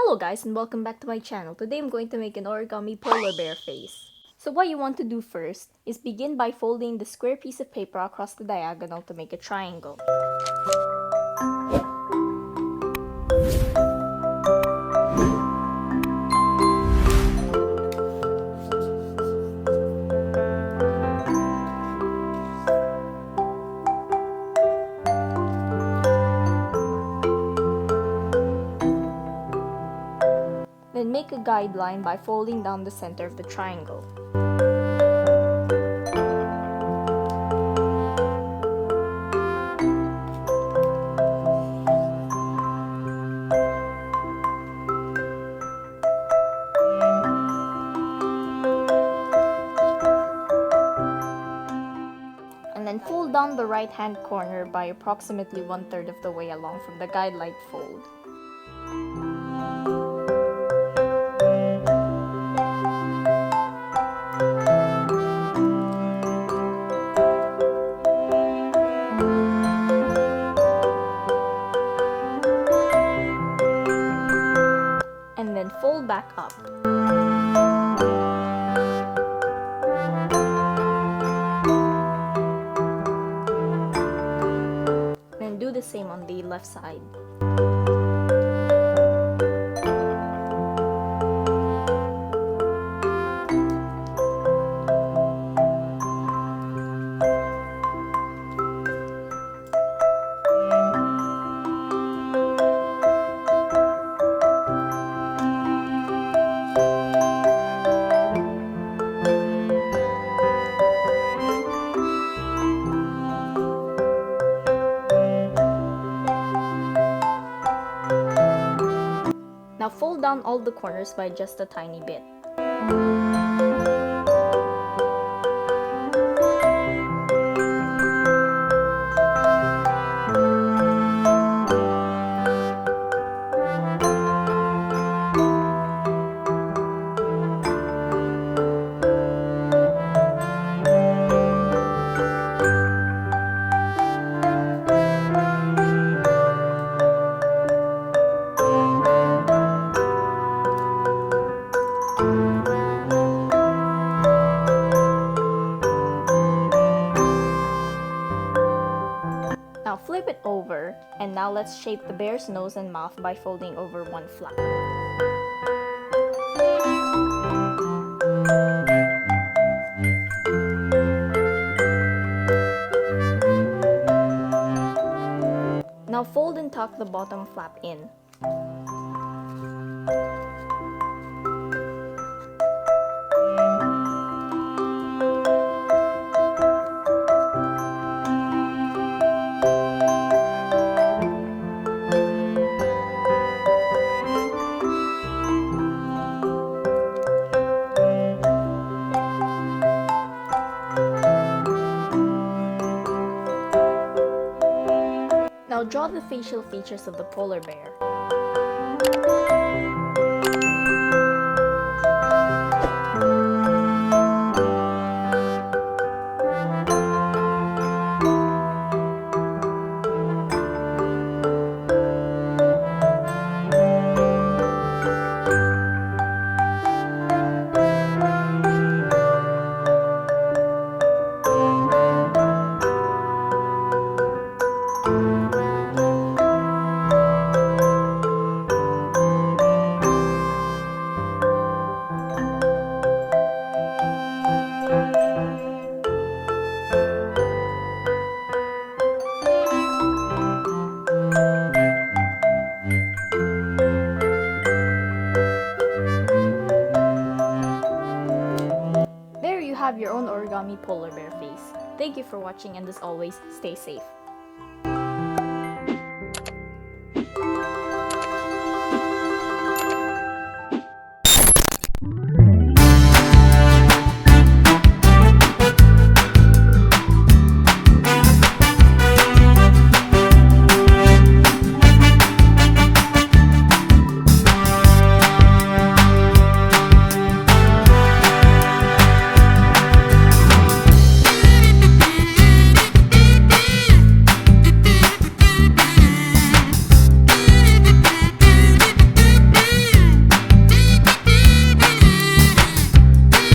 Hello guys and welcome back to my channel. Today I'm going to make an origami polar bear face. So what you want to do first is begin by folding the square piece of paper across the diagonal to make a triangle. Then make a guideline by folding down the center of the triangle. And then fold down the right hand corner by approximately 1/3 of the way along from the guideline fold. And then fold back up. And do the same on the left side. Now fold down all the corners by just a tiny bit. Now flip it over, and now let's shape the bear's nose and mouth by folding over one flap. Now fold and tuck the bottom flap in. Now draw the facial features of the polar bear. There you have your own origami polar bear face. Thank you for watching, and as always, stay safe.